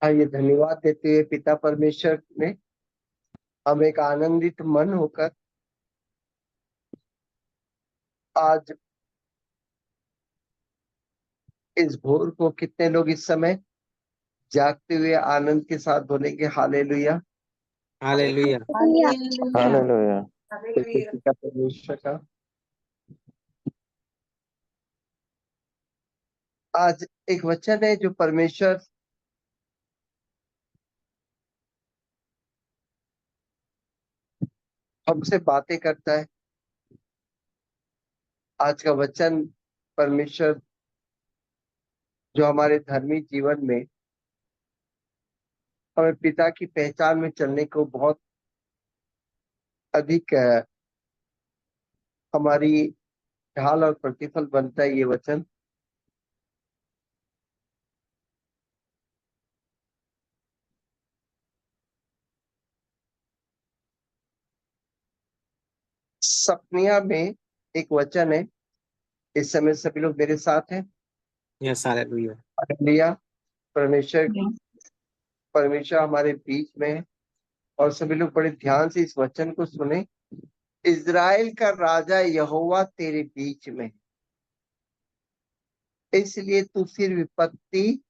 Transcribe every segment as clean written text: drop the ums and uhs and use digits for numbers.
आइए धन्यवाद देते हुए पिता परमेश्वर में हम एक आनंदित मन होकर आज इस भोर को कितने लोग इस समय जागते हुए आनंद के साथ बोलेंगे हालेलुया। हालेलुया। हालेलुया। पिता परमेश्वर का आज एक वचन है जो परमेश्वर हमसे बातें करता है। आज का वचन परमेश्वर जो हमारे धर्मी जीवन में हमें पिता की पहचान में चलने को बहुत अधिक हमारी ढाल और प्रतिफल बनता है। ये वचन सपनिया में एक वचन है। इस समय सभी लोग मेरे साथ हैं। Yes, hallelujah. हालेलुया। परमेश्वर परमेश्वर हमारे बीच में है और सभी लोग बड़े ध्यान से इस वचन को सुने। इज़राइल का राजा यहोवा तेरे बीच में है, इसलिए तू फिर विपत्ति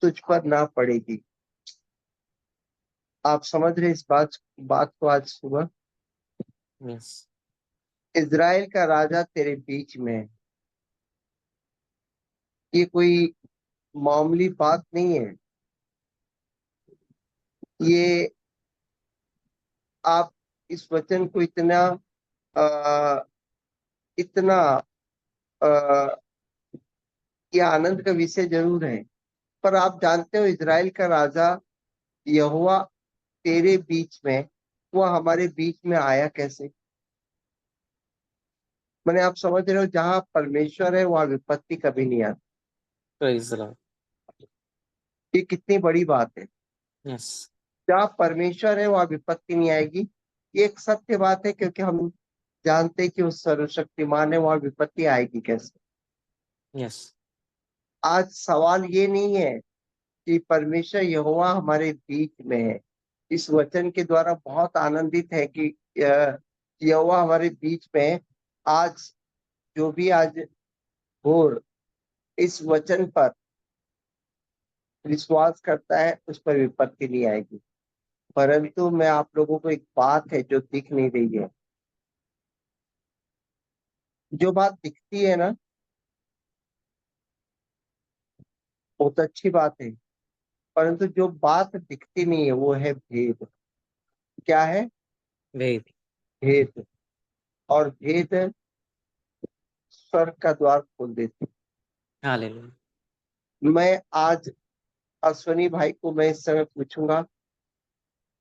तुझ पर ना पड़ेगी। आप समझ रहे इस बात को आज सुबह? यस, इज़राइल का राजा तेरे बीच में है। ये कोई मामूली बात नहीं है। ये आप इस वचन को आ, इतना आ, ये आनंद का विषय जरूर है, पर आप जानते हो इज़राइल का राजा यहोवा तेरे बीच में, वो हमारे बीच में आया कैसे? मैंने आप समझ रहे हो, जहां परमेश्वर है वहां विपत्ति कभी नहीं आती। Praise the Lord. ये कितनी बड़ी बात है। यस, जहाँ परमेश्वर है वहां विपत्ति नहीं आएगी। ये एक सत्य बात है, क्योंकि हम जानते हैं कि उस सर्वशक्तिमान है, वहां विपत्ति आएगी कैसे। यस, आज सवाल ये नहीं है कि परमेश्वर यहोवा हमारे बीच में है। इस वचन के द्वारा बहुत आनंदित है कि यहोवा हमारे बीच में है। आज जो भी आज भोर इस वचन पर विश्वास करता है उस पर विपत्ति नहीं आएगी। परंतु मैं आप लोगों को एक बात है जो दिख नहीं रही है। जो बात दिखती है ना, बहुत अच्छी बात है, परंतु जो बात दिखती नहीं है वो है भेद। क्या है? वेद। भेद। और भेद स्वर्ग का द्वार खोल देते। हालेलुया। मैं आज अश्वनी भाई को मैं इस समय पूछूंगा,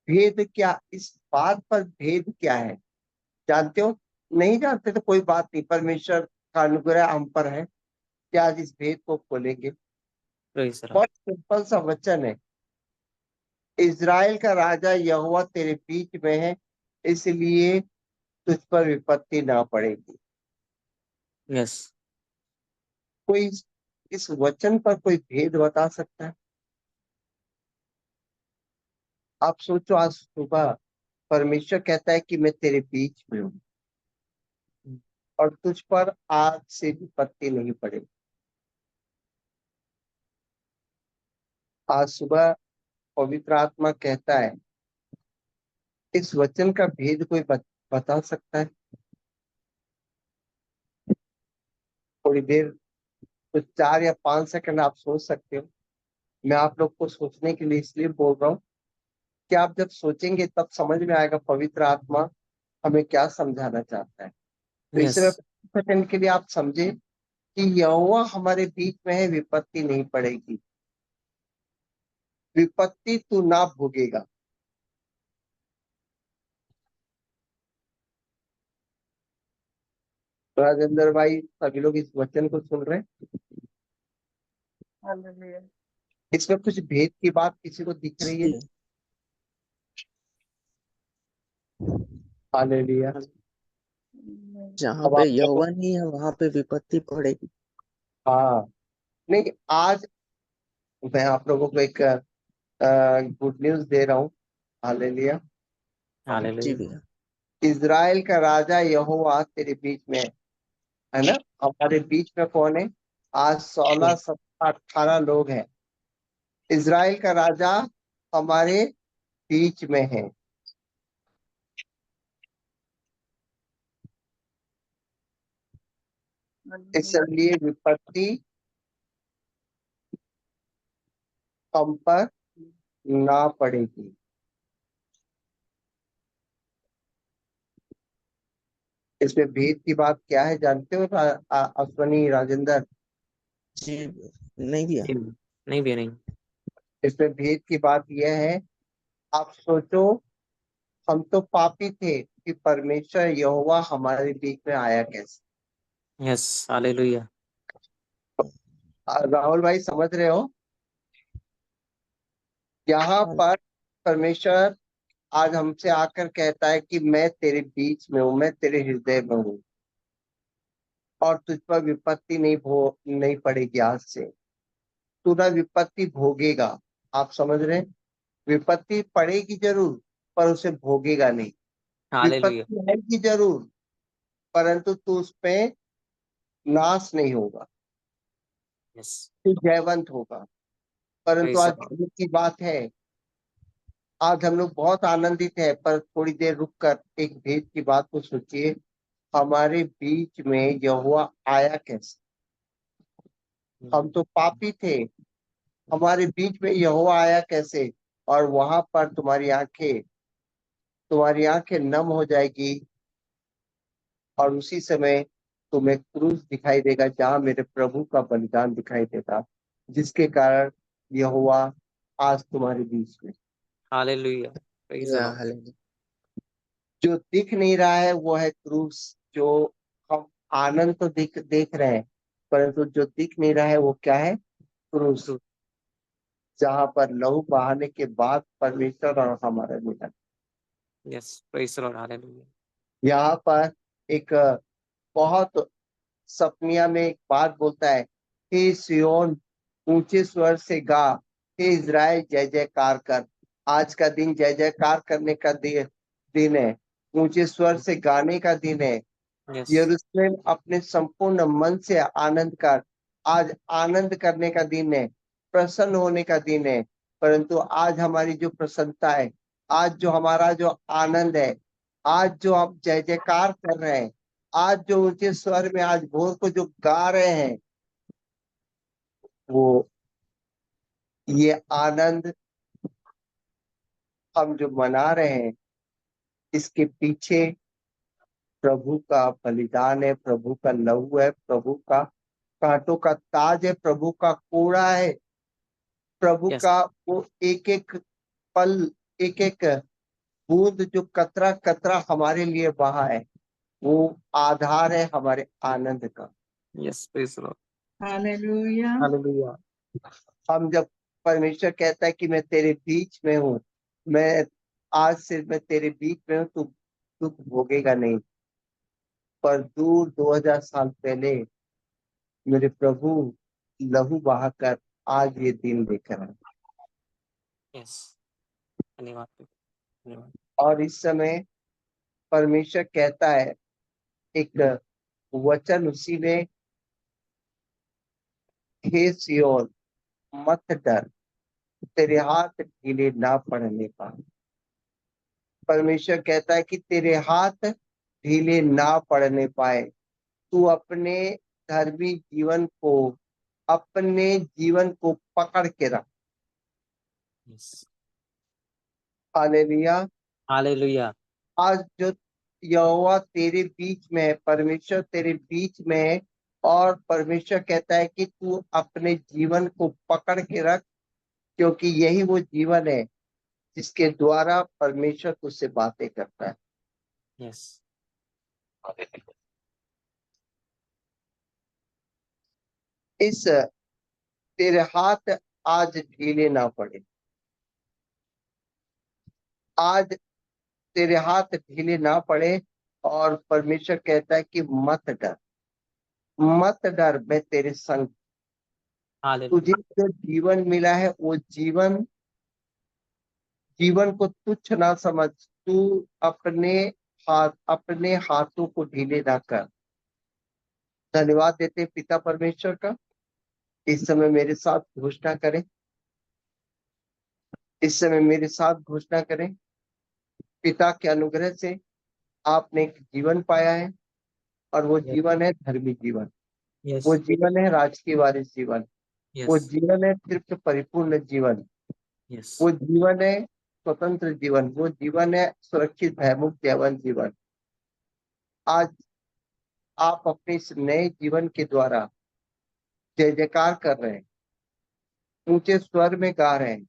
भेद क्या, इस बात पर भेद क्या है? जानते हो? नहीं जानते तो कोई बात नहीं, परमेश्वर का अनुग्रह हम पर है कि आज इस भेद को खोलेंगे। Praise the Lord. बहुत सिंपल सा वचन है। इज़राइल का राजा यहोवा तेरे बीच में है, इसलिए तुझ पर विपत्ति ना पड़ेगी। यस, कोई इस वचन पर कोई भेद बता सकता है? आप सोचो, आज सुबह परमेश्वर कहता है कि मैं तेरे बीच में हूँ और तुझ पर आज से विपत्ति नहीं पड़ेगी। आज सुबह पवित्र आत्मा कहता है, इस वचन का भेद कोई बता सकता है? थोड़ी देर, कुछ 4 या 5 सेकंड आप सोच सकते हो। मैं आप लोग को सोचने के लिए इसलिए बोल रहा हूँ कि आप जब सोचेंगे तब समझ में आएगा पवित्र आत्मा हमें क्या समझाना चाहता है। तो इस यस, समय 5 सेकंड के लिए आप समझे कि यहोवा हमारे बीच में है, विपत्ति नहीं पड़ेगी। विपत्ति तू ना भोगेगा। राजेंद्र भाई, सभी लोग इस वचन को सुन रहे हैं? इसमें कुछ भेद की बात किसी को दिख रही है? हालेलुया। जहाँ अब पे आप लोग, यहोवा नहीं है वहां पे विपत्ति पड़ेगी। हाँ, नहीं, आज मैं आप लोगों को एक गुड न्यूज दे रहा हूँ। हालेलुया। जी हालेलुया। भैया। इज़राइल का राजा यहोवा तेरे बीच में है ना। हमारे बीच में कौन है? आज 16, 17, 18 लोग हैं। इज़राइल का राजा हमारे बीच में है। इसलिए विपत्ति हम पर ना पड़ेगी। इसमें भेद की बात क्या है जानते हो अश्वनी राजेंद्र? जी नहीं भैया। नहीं भी नहीं। इसमें भेद की बात यह है, आप सोचो, हम तो पापी थे कि परमेश्वर यहोवा हमारे बीच में आया कैसे? यस। हालेलुया। राहुल भाई समझ रहे हो? यहाँ पर परमेश्वर आज हमसे आकर कहता है कि मैं तेरे बीच में हूँ, मैं तेरे हृदय में हूँ, और तुझ पर विपत्ति नहीं पड़ेगी। आज से तू ना विपत्ति भोगेगा। आप समझ रहे हैं? विपत्ति पड़ेगी जरूर, पर उसे भोगेगा नहीं। हालेलुया। विपत्ति आएगी जरूर, परंतु तू उस पे नाश नहीं होगा, यस। तू जयवंत होगा। परंतु प्रेज आज द लॉर्ड। दुख की बात है, आज हम लोग बहुत आनंदित हैं, पर थोड़ी देर रुक कर एक भेद की बात को सोचिए। हमारे बीच में यहोवा आया कैसे? हम तो पापी थे, हमारे बीच में यहोवा आया कैसे? और वहां पर तुम्हारी आंखें नम हो जाएगी, और उसी समय तुम्हें क्रूस दिखाई देगा, जहां मेरे प्रभु का बलिदान दिखाई देगा, जिसके कारण यहोवा आज तुम्हारे बीच में। हालेलुया। प्रेज द या लॉर्ड। हालेलुया। जो दिख नहीं रहा है वो है क्रूस। जो हम आनंद तो देख रहे हैं, परंतु जो दिख नहीं रहा है वो क्या है? क्रूस। ट्रू। जहां पर लहू बहाने के बाद परमेश्वर और हमारा मिलन। Yes. Praise the Lord. Hallelujah. यहाँ पर एक बहुत सपनिया में एक बात बोलता है, हे सियोन ऊंचे स्वर से गा, हे इज़राइल जय जयकार कर। आज का दिन जय जयकार करने का दिन है, ऊंचे स्वर से गाने का दिन है। यस। यरूशलेम अपने संपूर्ण मन से आनंद कर। आज आनंद करने का दिन है, प्रसन्न होने का दिन है। परंतु आज हमारी जो प्रसन्नता है, आज जो हमारा जो आनंद है, आज जो हम जय जयकार कर रहे हैं, आज जो ऊंचे स्वर में आज भोर को जो गा रहे हैं, वो ये आनंद हम जो मना रहे हैं, इसके पीछे प्रभु का बलिदान है, प्रभु का लहू है, प्रभु का कांटों का ताज है, प्रभु का कोड़ा है, प्रभु यस। का वो एक एक पल, एक एक बूंद जो कतरा कतरा हमारे लिए बहा है, वो आधार है हमारे आनंद का। Yes. Praise the Lord. Hallelujah. Hallelujah. हम जब परमेश्वर कहता है कि मैं तेरे बीच में हूँ, मैं आज से मैं तेरे बीच में हूँ, तू दुख भोगेगा नहीं। पर दूर 2000 साल पहले मेरे प्रभु लहू बहाकर आज ये दिन लेकर आए। यस। धन्यवाद। धन्यवाद। और इस समय परमेश्वर कहता है एक वचन उसी में, हे सियोन मत डर, तेरे हाथ ढीले ना पड़ने पाए। परमेश्वर कहता है कि तेरे हाथ ढीले ना पड़ने पाए। तू अपने जीवन को पकड़ के रख। यस। हालेलुया। हालेलुया। आज जो यहोवा तेरे बीच में है, परमेश्वर तेरे बीच में है, और परमेश्वर कहता है कि तू अपने जीवन को पकड़ के रख, क्योंकि यही वो जीवन है जिसके द्वारा परमेश्वर तुझसे बातें करता है। यस। इस तेरे हाथ आज ढीले ना पड़े। आज तेरे हाथ ढीले ना पड़े, और परमेश्वर कहता है कि मत डर, मत डर, मैं तेरे संग। हालेलुया। तुझे जो जीवन मिला है वो जीवन जीवन को तुच्छ ना समझ। तू अपने हाथों को ढीले ना कर। धन्यवाद देते हैं पिता परमेश्वर का। इस समय मेरे साथ घोषणा करें। इस समय मेरे साथ घोषणा करें। पिता के अनुग्रह से आपने एक जीवन पाया है और वो यस, जीवन है धर्मी जीवन। यस, वो जीवन है राजकीय वारिस जीवन। वो यस, जीवन है तृप्त परिपूर्ण जीवन। यस, वो जीवन है स्वतंत्र जीवन। वो जीवन है सुरक्षित भयमुक्त जीवन जीवन। आज आप अपने इस नए जीवन के द्वारा जय जयकार कर रहे हैं, ऊंचे स्वर में गा रहे हैं,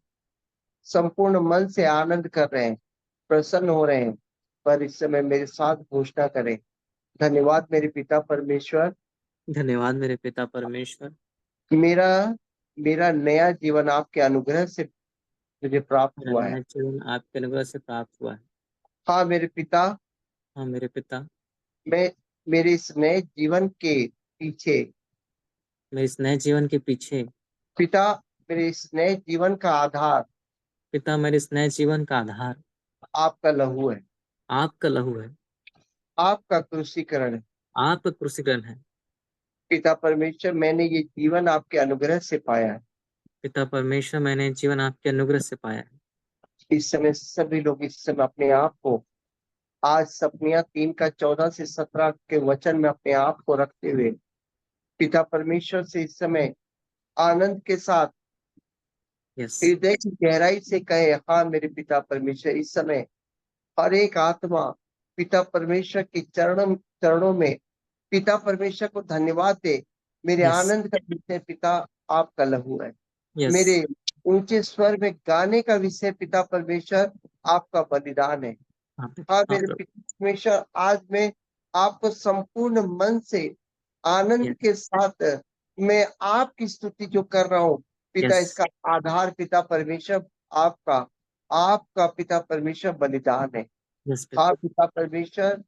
संपूर्ण मन से आनंद कर रहे हैं, प्रसन्न हो रहे हैं। पर इस समय मेरे साथ घोषणा करें। धन्यवाद मेरे पिता परमेश्वर। धन्यवाद मेरे पिता परमेश्वर। मेरा मेरा नया जीवन आपके अनुग्रह से मुझे प्राप्त मेरा हुआ है। नया जीवन आपके अनुग्रह से प्राप्त हुआ है। हाँ मेरे पिता, हाँ मेरे पिता, मैं मेरे इस नए जीवन के पीछे मेरे इस नए जीवन के पीछे पिता, मेरे इस नए जीवन का आधार पिता, मेरे इस नए जीवन का आधार आपका लहू है, आपका लहू है, आपका क्रूसीकरण है। आपका क्रूसीकरण है। पिता परमेश्वर, मैंने ये जीवन आपके अनुग्रह से पाया है। पिता परमेश्वर, मैंने जीवन आपके अनुग्रह से पाया है। इस समय सभी लोग इस समय अपने आप को आज सपनिया 3:14 से 17 के वचन में अपने आप को रखते हुए पिता परमेश्वर से इस समय आनंद के साथ यस, हृदय की गहराई से कहे, हाँ मेरे पिता परमेश्वर। इस समय हर एक आत्मा पिता परमेश्वर के चरणों में पिता परमेश्वर को धन्यवाद दे। मेरे यस, आनंद का विषय पिता आपका लहू है। यस, मेरे ऊंचे स्वर में गाने का विषय पिता परमेश्वर आपका बलिदान है। हाँ हाँ हाँ मेरे प्रभु। पिता परमेश्वर, आज मैं आपको संपूर्ण मन से आनंद यस, के साथ मैं आपकी स्तुति जो कर रहा हूँ पिता, यस, इसका आधार पिता परमेश्वर आपका आपका पिता परमेश्वर बलिदान है। यस हाँ पिता। पिता परमेश्वर,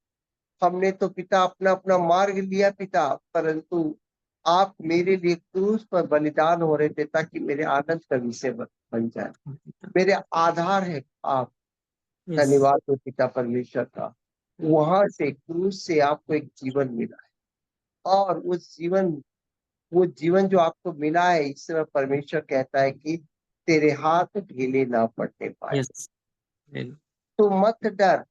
हमने तो पिता अपना अपना मार्ग लिया पिता, परंतु आप मेरे लिए क्रूस पर बलिदान हो रहे थे ताकि मेरे आनंद का विषय बन जाए। हाँ पिता। मेरे आधार है आप। यस, धन्यवाद हो पिता परमेश्वर का। वहां से क्रूस से आपको एक जीवन मिला है और वो जीवन जो आपको मिला है, इस समय परमेश्वर कहता है कि तेरे हाथ ढीले ना पड़ने पाए। यस, तो मत डर,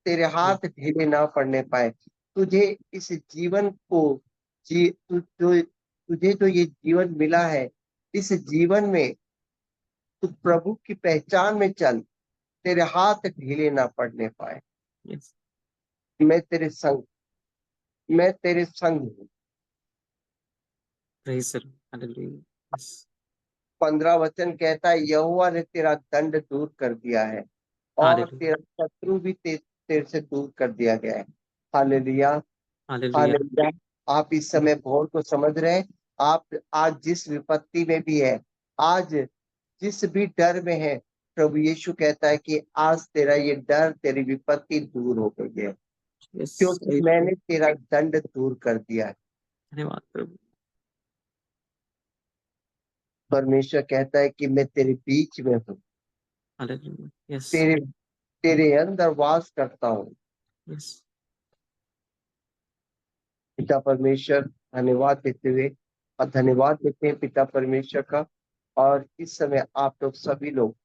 तेरे यस, हाथ ढीले ना पड़ने पाए। तुझे इस जीवन को तुझे जो ये जीवन मिला है, इस जीवन में तू प्रभु की पहचान में चल, तेरे हाथ ढीले ना पड़ने पाए। यस। मैं तेरे संग मैं तेरे संग हूँ। Praise sir, hallelujah. यस, 15 वचन कहता है, यहोवा ने तेरा दंड दूर कर दिया है और हालेलुया, तेरा शत्रु भी तेरे से दूर कर दिया गया है। Hallelujah, hallelujah. हालेलुया। आप इस समय भोर को समझ रहे हैं। आप आज जिस विपत्ति में भी है, आज जिस भी डर में है, प्रभु यीशु कहता है कि आज तेरा ये डर, तेरी विपत्ति दूर हो गई है, यस, क्योंकि प्रेज सर। मैंने तेरा दंड दूर कर दिया है। धन्यवाद प्रभु। परमेश्वर कहता है कि मैं तेरे बीच में हूँ, हालेलुया। यस, तेरे तेरे अंदर वास करता हूँ। यस, पिता परमेश्वर, धन्यवाद देते हुए और धन्यवाद देते हैं पिता परमेश्वर का। और इस समय आप लोग सभी लोग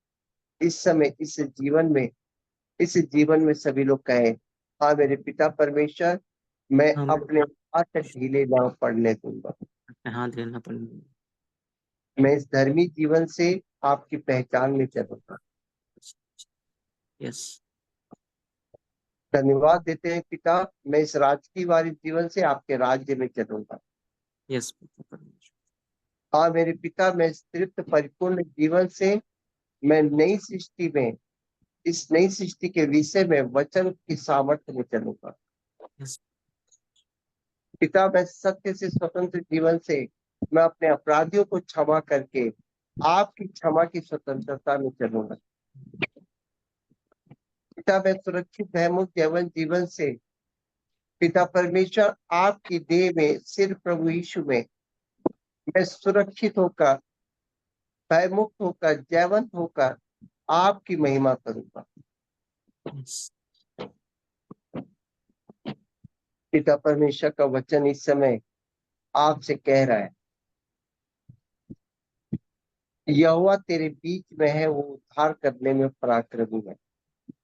इस समय इस जीवन में सभी लोग कहें, हाँ मेरे पिता परमेश्वर, मैं हाँ मेरे अपने हाथ ढीले ना पड़ने दूंगा। अपने हाथ लेना पड़ेगा। मैं इस धर्मी जीवन से आपकी पहचान में चलूंगा। यस, धन्यवाद देते हैं पिता, मैं इस राजकीय वाले जीवन से आपके राज्य में चलूंगा। यस पिता परमेश्वर। हाँ मेरे पिता, मैं इस तृप्त परिपूर्ण जीवन से मैं नई सृष्टि में इस नई सृष्टि के विषय में वचन की सामर्थ्य में चलूंगा। यस, पिता, मैं सत्य से स्वतंत्र जीवन से मैं अपने अपराधियों को क्षमा करके आपकी क्षमा की स्वतंत्रता में चलूंगा। पिता, मैं सुरक्षित भयमुक्त जीवन से पिता परमेश्वर आपकी देह में, सिर प्रभु यीशु में मैं सुरक्षित होकर, भयमुक्त होकर, जयवंत होकर आपकी महिमा करूंगा। यस पिता परमेश्वर का वचन इस समय आपसे कह रहा है, यहोवा तेरे बीच में है, वो उद्धार करने में पराक्रमी है।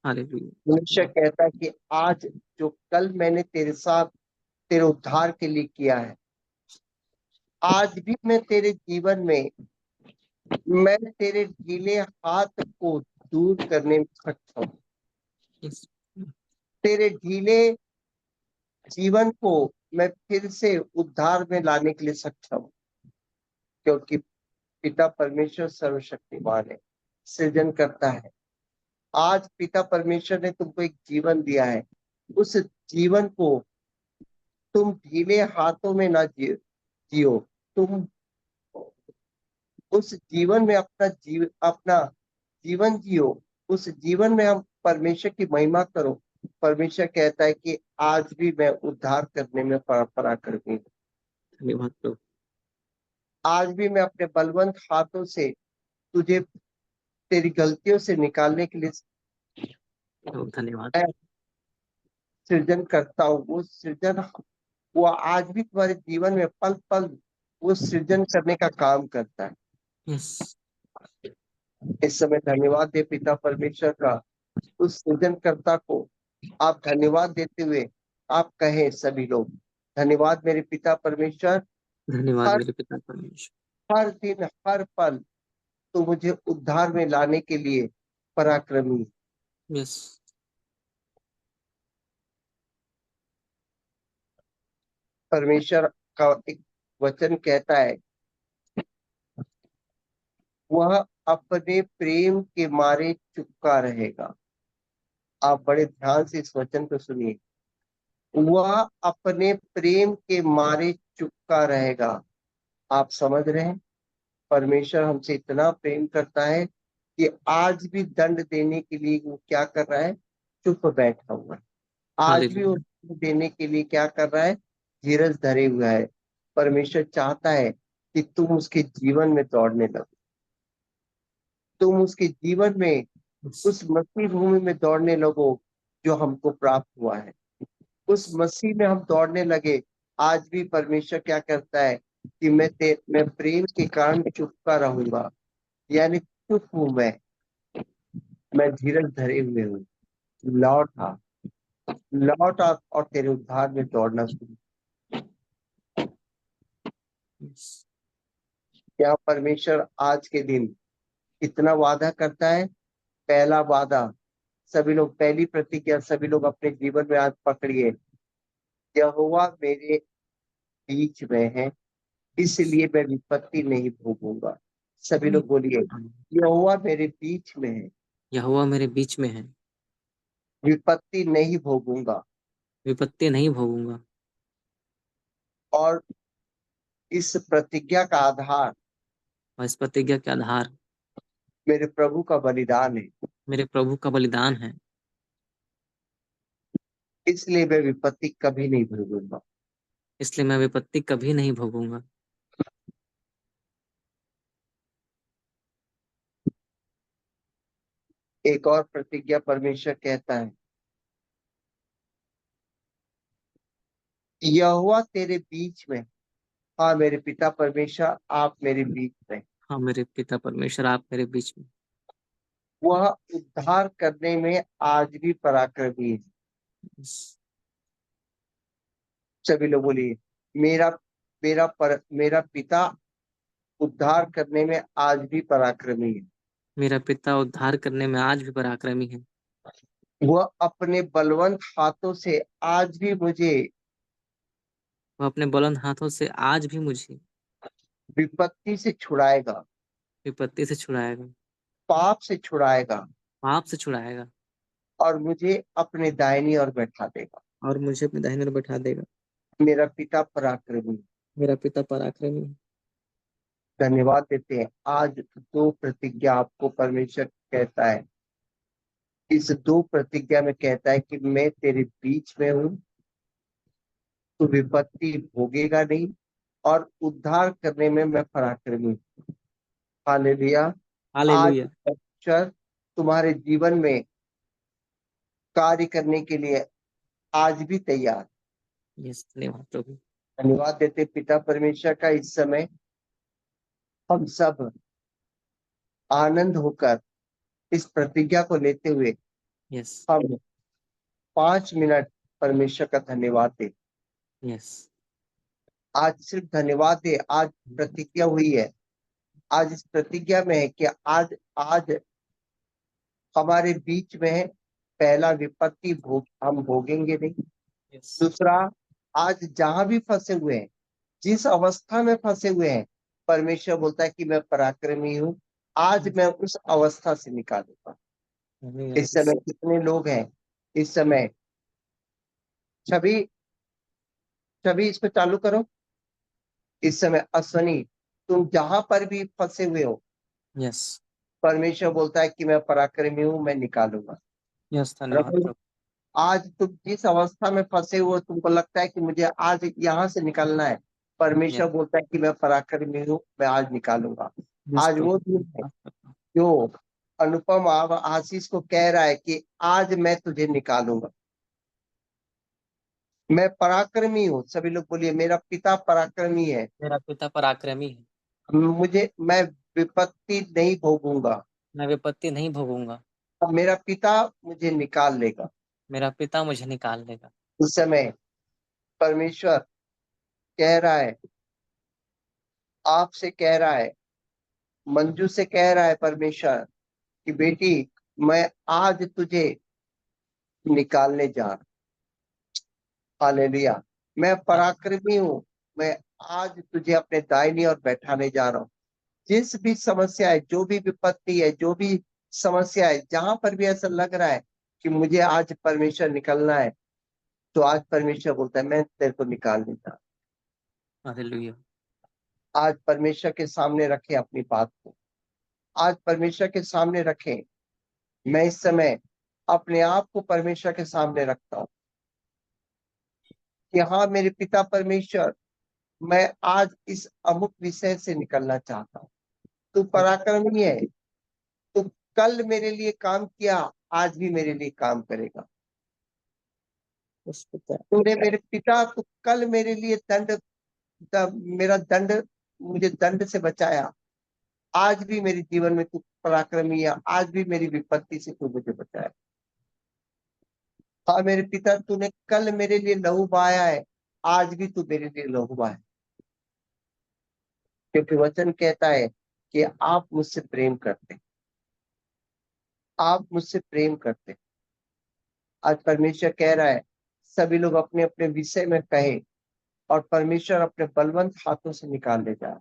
हालेलुया मनुष्य कहता है कि आज जो कल मैंने तेरे साथ तेरे उद्धार के लिए किया है, आज भी मैं तेरे जीवन में, मैं तेरे ढीले हाथ को दूर करने में सक्षम हूं। यस तेरे ढीले जीवन को मैं फिर से उद्धार में लाने के लिए सक्षम हूं, क्योंकि पिता परमेश्वर सर्वशक्तिमान है, सृजन करता है। आज पिता परमेश्वर ने तुमको एक जीवन दिया है, उस जीवन को तुम ढीले हाथों में ना जियो। तुम उस जीवन में अपना जीवन जियो, उस जीवन में हम परमेश्वर की महिमा करो। परमेश्वर कहता है कि आज भी मैं उद्धार करने में पराक्रमी हूं। धन्यवाद प्रभु आज भी मैं अपने बलवंत हाथों से तुझे तेरी गलतियों से निकालने के लिए प्रभु धन्यवाद मैं सृजन करता हूँ। वो सृजन, वो आज भी तुम्हारे जीवन में पल पल वो सृजन करने का काम करता है। यस इस समय धन्यवाद दे पिता परमेश्वर का, उस सृजनकर्ता को आप धन्यवाद देते हुए आप कहें सभी लोग, धन्यवाद मेरे पिता परमेश्वर, धन्यवाद हर मेरे पिता परमेश्वर हर दिन हर पल तो मुझे उद्धार में लाने के लिए पराक्रमी। यस परमेश्वर का एक वचन कहता है, वह अपने प्रेम के मारे चुपका रहेगा। आप बड़े ध्यान से इस वचन को सुनिए, वह अपने प्रेम के मारे चुपका रहेगा। आप समझ रहे हैं, परमेश्वर हमसे इतना प्रेम करता है कि आज भी दंड देने के लिए वो क्या कर रहा है, चुप बैठा हुआ है। आज भी वो हालेलुया दंड देने के लिए क्या कर रहा है, धीरज धरे हुआ है। परमेश्वर चाहता है कि तुम उसके जीवन में दौड़ने लगो, तुम उसके जीवन में यस उस मसीह भूमि में दौड़ने लगो जो हमको प्राप्त हुआ है। उस मसीह में हम दौड़ने लगे। आज भी परमेश्वर क्या करता है कि मैं प्रेम के कारण चुपका रहूंगा, यानी चुप हूं मैं धीरज धरे हुए हूँ। लौट आ, लौट आ और तेरे उद्धार में दौड़ना शुरू। यस क्या परमेश्वर आज के दिन इतना वादा करता है। पहला वादा, सभी लोग पहली प्रतिज्ञा सभी लोग अपने जीवन में आज पकड़िए, यहोवा मेरे बीच में है, इसलिए मैं विपत्ति नहीं भोगूंगा। सभी लोग बोलिए, यहोवा मेरे बीच में है, यहोवा मेरे बीच में है विपत्ति नहीं भोगूंगा। विपत्ति नहीं भोगूंगा और इस प्रतिज्ञा का आधार और इस प्रतिज्ञा के आधार मेरे प्रभु का बलिदान है, मेरे प्रभु का बलिदान है इसलिए मैं विपत्ति कभी नहीं भोगूंगा। इसलिए मैं विपत्ति कभी नहीं भोगूंगा। एक और प्रतिज्ञा परमेश्वर कहता है, यहोवा तेरे बीच में। हाँ मेरे पिता परमेश्वर, आप मेरे बीच में, हाँ मेरे पिता परमेश्वर आप मेरे बीच में वह उद्धार करने में आज भी पराक्रमी है। यस सभी लोग बोलिए, मेरा मेरा पिता उद्धार करने में आज भी पराक्रमी है। मेरा पिता उद्धार करने में आज भी पराक्रमी है वह अपने बलवंत हाथों से आज भी मुझे वह अपने बुलंद हाथों से आज भी मुझे विपत्ति से छुड़ाएगा, विपत्ति से छुड़ाएगा पाप से छुड़ाएगा पाप से छुड़ाएगा और मुझे अपने दाहिनी ओर बैठा देगा। और मुझे अपने दाहिने ओर बैठा देगा। मेरा पिता पराक्रमी है। मेरा पिता पराक्रमी है। धन्यवाद देते हैं, आज दो प्रतिज्ञा आपको परमेश्वर कहता है। इस दो प्रतिज्ञा में कहता है कि मैं तेरे बीच में हूँ, तू विपत्ति भोगेगा नहीं और उद्धार करने में मैं पराक्रमी हूँ। हालेलुया। आज हालेलुया। परमेश्वर तुम्हारे जीवन में कार्य करने के लिए आज भी तैयार। यस, धन्यवाद प्रभु। धन्यवाद देते पिता परमेश्वर का। इस समय हम सब आनंद होकर इस प्रतिज्ञा को लेते हुए यस, हम 5 मिनट परमेश्वर का धन्यवाद दे। यस, आज सिर्फ धन्यवाद दे। आज प्रतिज्ञा हुई है। आज इस प्रतिज्ञा में है कि आज आज हमारे बीच में पहला विपत्ति हम भोगेंगे नहीं। यस, दूसरा, आज जहां भी फंसे हुए हैं, जिस अवस्था में फंसे हुए हैं, परमेश्वर बोलता है कि मैं पराक्रमी हूं। आज मैं उस अवस्था से निकालूंगा। इस समय कितने लोग हैं? इस समय छवि छवि इसको चालू करो। इस समय अश्वनी, तुम जहां पर भी फंसे हुए हो, यस, परमेश्वर बोलता है कि मैं पराक्रमी हूं, मैं निकालूंगा। यस, धन्यवाद प्रभु, प्रभु। आज तुम जिस अवस्था में फंसे हुए हो, तुमको लगता है कि मुझे आज यहाँ से निकलना है, परमेश्वर यस, बोलता है कि मैं पराक्रमी हूँ, मैं आज निकालूंगा। यस आज वो प्रभु, दिन है धन्यवाद प्रभु। जो अनुपम आशीष को कह रहा है कि आज मैं तुझे निकालूंगा। मैं पराक्रमी हूँ। सभी लोग बोलिए, मेरा पिता पराक्रमी है। मेरा पिता पराक्रमी है। मैं विपत्ति नहीं भोगूंगा। मैं विपत्ति नहीं भोगूंगा। अब मेरा पिता मुझे निकाल लेगा। मेरा पिता मुझे निकाल देगा। उस समय परमेश्वर कह रहा है, आपसे कह रहा है, मंजू से कह रहा है परमेश्वर कि बेटी, मैं आज तुझे निकालने जा रहा। हालेलुया। मैं पराक्रमी हूँ। मैं आज तुझे अपने दाहिनी ओर बैठाने जा रहा हूँ। जिस भी समस्या है, जो भी विपत्ति है, जो भी समस्या है, जहां पर भी ऐसा लग रहा है कि मुझे आज परमेश्वर निकलना है, तो आज परमेश्वर बोलता है मैं तेरे को निकालने जा रहा हालेलुया। हूं। आज परमेश्वर के सामने रखें अपनी बात को। आज परमेश्वर के सामने रखें। मैं इस समय अपने आप को परमेश्वर के सामने रखता हूँ कि हाँ मेरे पिता परमेश्वर, मैं आज इस अमुक विषय से निकलना चाहता हूँ। तू पराक्रमी है। तू कल मेरे लिए काम किया, आज भी मेरे लिए काम करेगा। यस पिता। तूने मेरे पिता, तू कल मेरे लिए मेरा दंड, मुझे दंड से बचाया। आज भी मेरे जीवन में तू पराक्रमी है। आज भी मेरी विपत्ति से तू मुझे बचाया। हाँ मेरे पिता, तूने कल मेरे लिए लहू बहाया है, आज भी तू मेरे लिए लहू बहाया। क्योंकि वचन कहता है कि आप मुझसे प्रेम करते हैं। आप मुझसे प्रेम करते हैं। आज परमेश्वर कह रहा है, सभी लोग अपने अपने विषय में कहे, और परमेश्वर अपने बलवंत हाथों से निकाल ले जाए।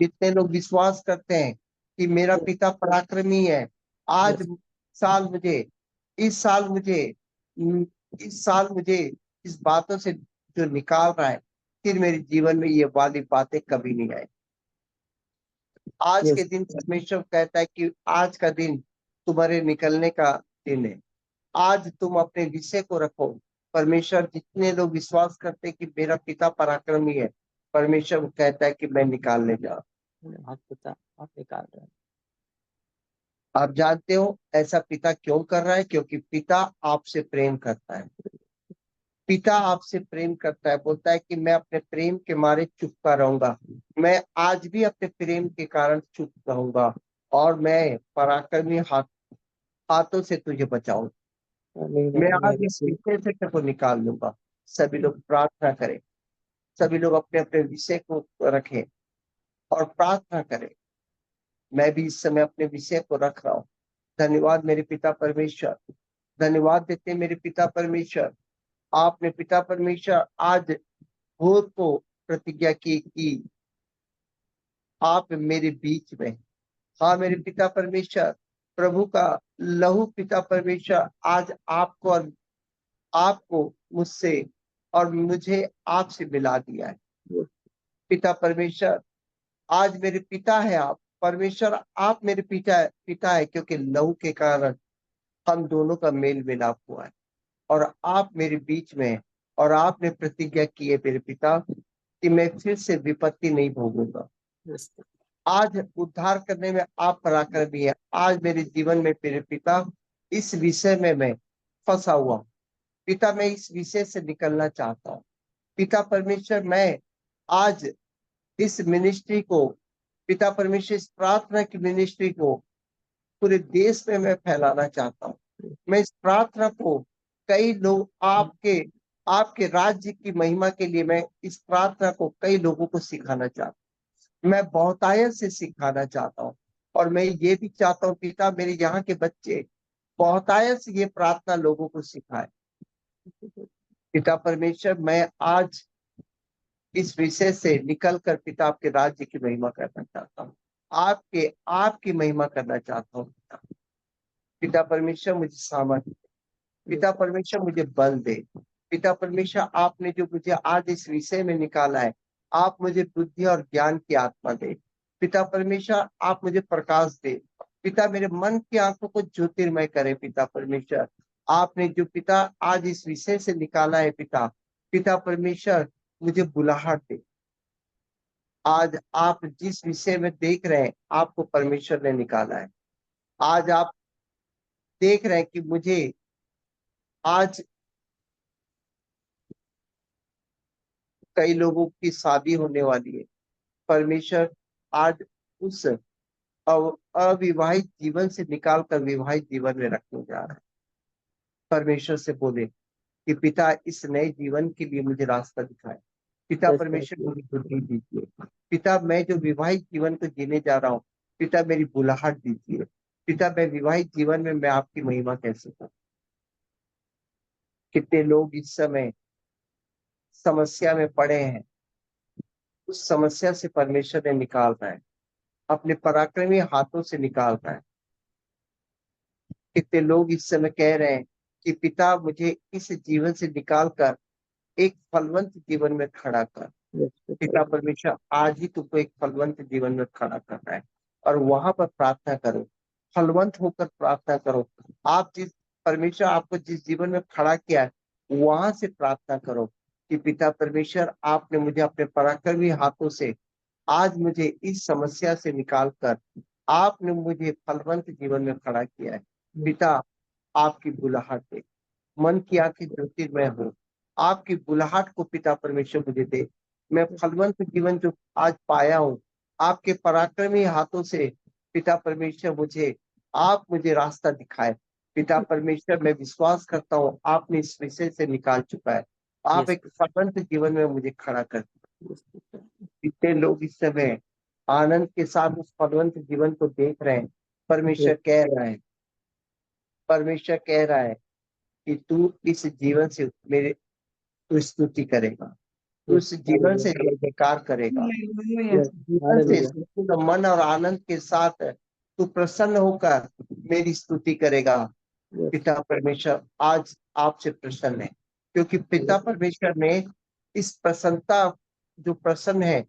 जितने लोग विश्वास करते हैं कि मेरा पिता पराक्रमी है, आज यस, साल मुझे इस साल मुझे इस साल मुझे इस बातों से जो निकाल रहा है, फिर मेरे जीवन में ये वाली बातें कभी नहीं आए। आज के यस, दिन परमेश्वर कहता है कि आज का दिन तुम्हारे निकलने का दिन है। आज तुम अपने विषय को रखो। परमेश्वर, जितने लोग विश्वास करते हैं कि मेरा पिता पराक्रमी है, परमेश्वर कहता है कि मैं निकालने जा रहा हूं। धन्यवाद पिता, आप निकाल रहे हैं। आप जानते हो ऐसा पिता क्यों कर रहा है? क्योंकि पिता आपसे प्रेम करता है। पिता आपसे प्रेम करता है। बोलता है कि मैं अपने प्रेम के मारे चुपता रहूंगा। मैं आज भी अपने प्रेम के कारण चुप रहूंगा, और मैं पराक्रमी हाथों से तुझे बचाऊंगा। मैं आज इस विषय से तेको निकाल लूंगा। सभी लोग प्रार्थना करें। सभी लोग अपने अपने विषय को रखें और प्रार्थना करें। मैं भी इस समय अपने विषय को रख रहा हूँ। धन्यवाद मेरे पिता परमेश्वर। धन्यवाद देते मेरे पिता परमेश्वर। आपने पिता परमेश्वर आज भोर को प्रतिज्ञा की कि आप मेरे बीच में। हाँ मेरे पिता परमेश्वर, प्रभु का लहू पिता परमेश्वर आज आपको और आपको मुझसे और मुझे आपसे मिला दिया है। पिता परमेश्वर, आज मेरे पिता है आप। परमेश्वर, आप मेरे पिता है क्योंकि लहू के कारण हम दोनों का मेल मिलाप हुआ है, और आप मेरे बीच में हैं, और आपने प्रतिज्ञा की है मेरे पिता कि मैं फिर से विपत्ति नहीं भोगूंगा। Yes. आज उद्धार करने में आप पराक्रमी है। आज मेरे जीवन में मेरे पिता इस विषय में मैं फंसा हुआ हूं। पिता मैं इस विषय से निकलना चाहता हूँ। पिता परमेश्वर मैं आज इस मिनिस्ट्री को, पिता परमेश्वर इस प्रार्थना की मिनिस्ट्री को पूरे देश में मैं फैलाना चाहता हूँ। मैं इस प्रार्थना को कई लोग आपके आपके राज्य की महिमा के लिए मैं इस प्रार्थना को कई लोगों को सिखाना चाहता हूँ। मैं बहुतायत से सिखाना चाहता हूँ और मैं ये भी चाहता हूँ पिता मेरे यहाँ के बच्चे बहुतायत से ये प्रार्थना लोगों को सिखाए। पिता परमेश्वर मैं आज इस विषय से निकलकर पिता आपके राज्य की महिमा करना चाहता हूँ। आपकी महिमा करना चाहता हूँ। पिता परमेश्वर मुझे सामर्थ्य, पिता परमेश्वर मुझे बल दे। पिता परमेश्वर आपने जो मुझे आज इस विषय में निकाला है, आप मुझे बुद्धि और ज्ञान की आत्मा दे। पिता परमेश्वर आप मुझे प्रकाश दे। पिता मेरे मन की आंखों को ज्योतिर्मय करे। पिता परमेश्वर आपने जो पिता आज इस विषय से निकाला है पिता परमेश्वर मुझे बुलाहट दे। आज आप जिस विषय में देख रहे हैं आपको परमेश्वर ने निकाला है। आज आप देख रहे हैं कि मुझे आज कई लोगों की शादी होने वाली है। परमेश्वर आज उस अविवाहित जीवन से निकालकर विवाहित जीवन में रखने जा रहा है। परमेश्वर से बोले कि पिता इस नए जीवन के लिए मुझे रास्ता दिखाए। पिता Yes, परमेश्वर yes. मुझे बुद्धि दीजिए। पिता मैं जो विवाहित जीवन को जीने जा रहा हूँ, पिता मेरी बुलाहट दीजिए। पिता मैं विवाहित जीवन में मैं आपकी महिमा कैसे करूं। कितने लोग इस समय समस्या में पड़े हैं, उस समस्या से परमेश्वर ने निकालना है, अपने पराक्रमी हाथों से निकालना है। कितने लोग इस समय कह रहे हैं कि पिता मुझे इस जीवन से निकालकर एक फलवंत जीवन में खड़ा कर। Yes, पिता परमेश्वर आज ही तुमको एक फलवंत जीवन में खड़ा करना है और वहां पर प्रार्थना करो, फलवंत होकर प्रार्थना करो। आप जिस परमेश्वर आपको जिस जीवन में खड़ा किया है वहां से प्रार्थना करो कि पिता परमेश्वर आपने मुझे अपने पराक्रमी हाथों से आज मुझे इस समस्या से निकालकर आपने मुझे फलवंत जीवन में खड़ा किया है। पिता आपकी बुलाहट दे, मन की आंखें ज्योतिर्मय हो, आपकी बुलाहट को पिता परमेश्वर मुझे दे। मैं फलवंत जीवन जो आज पाया हूँ आपके पराक्रमी हाथों से पिता परमेश्वर आप मुझे रास्ता दिखाए। पिता परमेश्वर मैं विश्वास करता हूँ आपने इस विषय से निकाल चुका है। आप Yes. एक फलवंत जीवन में मुझे खड़ा कर। Yes. कितने लोग इस समय आनंद के साथ उस फलवंत जीवन को देख रहे हैं। परमेश्वर Yes. कह रहा है, परमेश्वर कह रहा है कि तू इस जीवन से मेरे तू स्तुति करेगा, तू Yes. उस जीवन से Hallelujah. जय जयकार करेगा। Yes. उस जीवन से Hallelujah. संपूर्ण मन और आनंद के साथ तू प्रसन्न होकर मेरी स्तुति करेगा। Yes. पिता परमेश्वर आज आपसे प्रसन्न है क्योंकि पिता परमेश्वर ने इस प्रसन्नता जो प्रसन्न है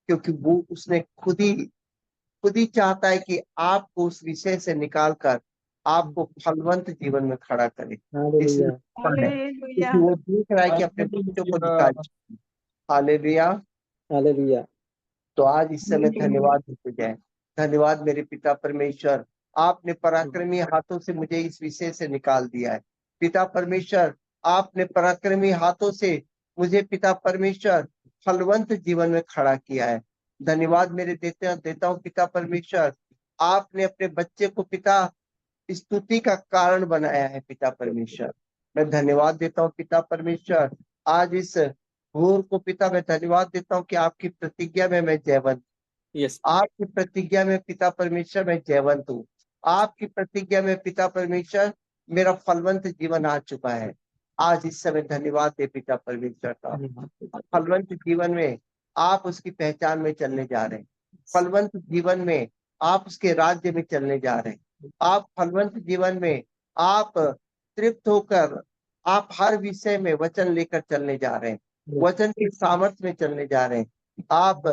क्योंकि वो उसने खुद ही चाहता है कि आपको उस विषय से निकालकर आपको फलवंत जीवन में खड़ा करे। इसलिए Hallelujah. प्रसन्न है क्योंकि वो देख रहा है कि अपने बच्चों को निकाल। हालेलुया। Hallelujah. तो आज इस समय धन्यवाद देते जाए। धन्यवाद मेरे पिता परमेश्वर, आपने पराक्रमी हाथों से मुझे इस विषय से निकाल दिया है। पिता परमेश्वर आपने पराक्रमी हाथों से मुझे पिता परमेश्वर फलवंत जीवन में खड़ा किया है। धन्यवाद मेरे देता हूँ पिता परमेश्वर, आपने अपने बच्चे को पिता स्तुति का कारण बनाया है। पिता परमेश्वर मैं धन्यवाद देता हूँ पिता परमेश्वर, आज इस भोर को पिता मैं धन्यवाद देता हूँ कि आपकी प्रतिज्ञा में मैं जयवंत, Yes. आपकी प्रतिज्ञा में पिता परमेश्वर मैं जयवंत हूँ। आपकी प्रतिज्ञा में पिता परमेश्वर मेरा फलवंत जीवन आ चुका है। आज इस समय धन्यवाद दे पिता परमेश्वर का। फलवंत जीवन में आप उसकी पहचान में चलने जा रहे हैं। फलवंत जीवन में आप उसके राज्य में चलने जा रहे हैं। आप फलवंत जीवन में आप तृप्त होकर आप हर विषय में वचन लेकर चलने जा रहे हैं, वचन के सामर्थ्य में चलने जा रहे हैं। आप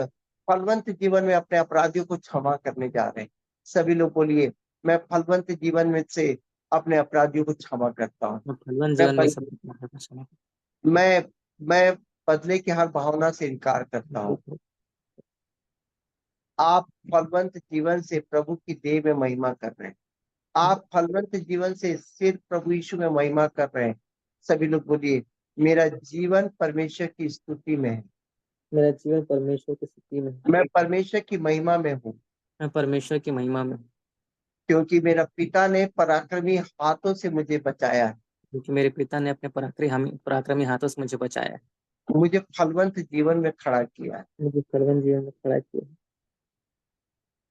फलवंत जीवन में अपने अपराधियों को क्षमा करने जा रहे हैं। सभी लोग बोलिए, मैं फलवंत जीवन में से अपने अपराधियों को क्षमा करता हूँ। फलवंत मैं जीवन में सब मैं मैं बदले की हर भावना से इनकार करता हूँ। आप फलवंत जीवन से प्रभु की देह में महिमा कर रहे हैं। आप फलवंत जीवन से सिर्फ प्रभु यीशु में महिमा कर रहे हैं। सभी लोग बोलिए, मेरा जीवन परमेश्वर की स्तुति में है। मेरा जीवन परमेश्वर की स्तुति में है। मैं परमेश्वर की महिमा में हूँ, मैं परमेश्वर की महिमा में हूँ, क्योंकि मेरा पिता ने पराक्रमी हाथों से मुझे बचाया है। क्योंकि मेरे पिता ने अपने पराक्रमी हाथों से मुझे बचाया है। मुझे फलवंत जीवन में खड़ा किया है। मुझे फलवंत जीवन में खड़ा किया है।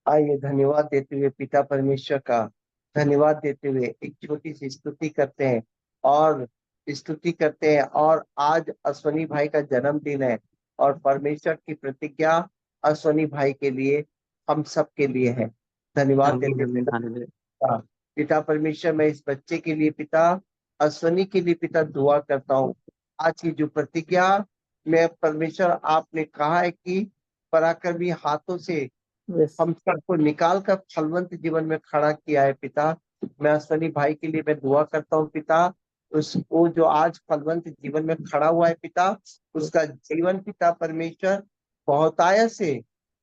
आइए धन्यवाद देते हुए पिता परमेश्वर का धन्यवाद देते हुए एक छोटी सी स्तुति करते हैं और आज अश्वनी भाई का जन्मदिन है और परमेश्वर की प्रतिज्ञा अश्वनी भाई के लिए, हम सब के लिए है। धन्यवाद आमीन, देते आमीन, हुए हालेलुया। पिता परमेश्वर, मैं इस बच्चे के लिए पिता, अश्वनी के लिए पिता दुआ करता हूँ। आज की जो प्रतिज्ञा मैं परमेश्वर आपने कहा है कि पराक्रमी हाथों से यस, हम सबको निकाल कर फलवंत जीवन में खड़ा किया है पिता। मैं अश्वनी भाई के लिए मैं दुआ करता हूँ पिता, उसको जो आज फलवंत जीवन में खड़ा हुआ है पिता, उसका जीवन पिता परमेश्वर बहुतायत से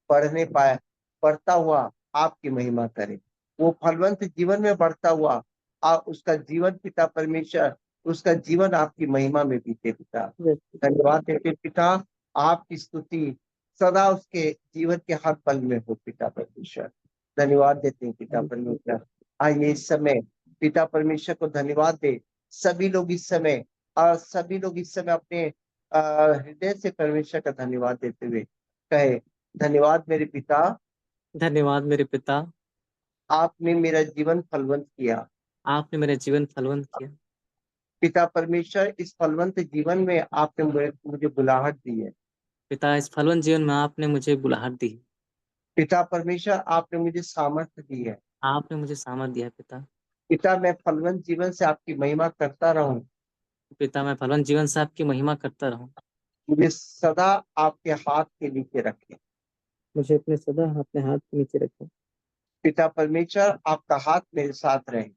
बढ़ता हुआ आपकी महिमा करे। वो फलवंत जीवन में बढ़ता हुआ उसका जीवन पिता परमेश्वर, उसका जीवन आपकी महिमा में बीते पिता। यस, धन्यवाद देते पिता, आपकी स्तुति सदा उसके जीवन के हर पल में हो पिता परमेश्वर। धन्यवाद देते हैं पिता परमेश्वर। आइए इस समय पिता परमेश्वर को धन्यवाद दे। सभी लोग इस समय अपने हृदय से परमेश्वर का धन्यवाद देते हुए कहे, धन्यवाद मेरे पिता, धन्यवाद मेरे पिता, आपने मेरा जीवन फलवंत किया। आपने मेरा जीवन फलवंत किया। पिता परमेश्वर, इस फलवंत जीवन में आपने मुझे बुलाहट दी है। पिता, इस फलवंत जीवन में आपने मुझे बुलाहट दी। पिता परमेश्वर, आपने मुझे सामर्थ्य दी है। आपने मुझे सामर्थ दिया पिता। पिता, मैं फलवंत जीवन से आपकी महिमा करता रहूं। पिता, मैं फलवंत जीवन से आपकी महिमा करता रहूं। मुझे सदा आपके हाथ के नीचे रखें। मुझे अपने सदा अपने हाथ के नीचे रखें। पिता परमेश्वर, आपका हाथ मेरे साथ रहे।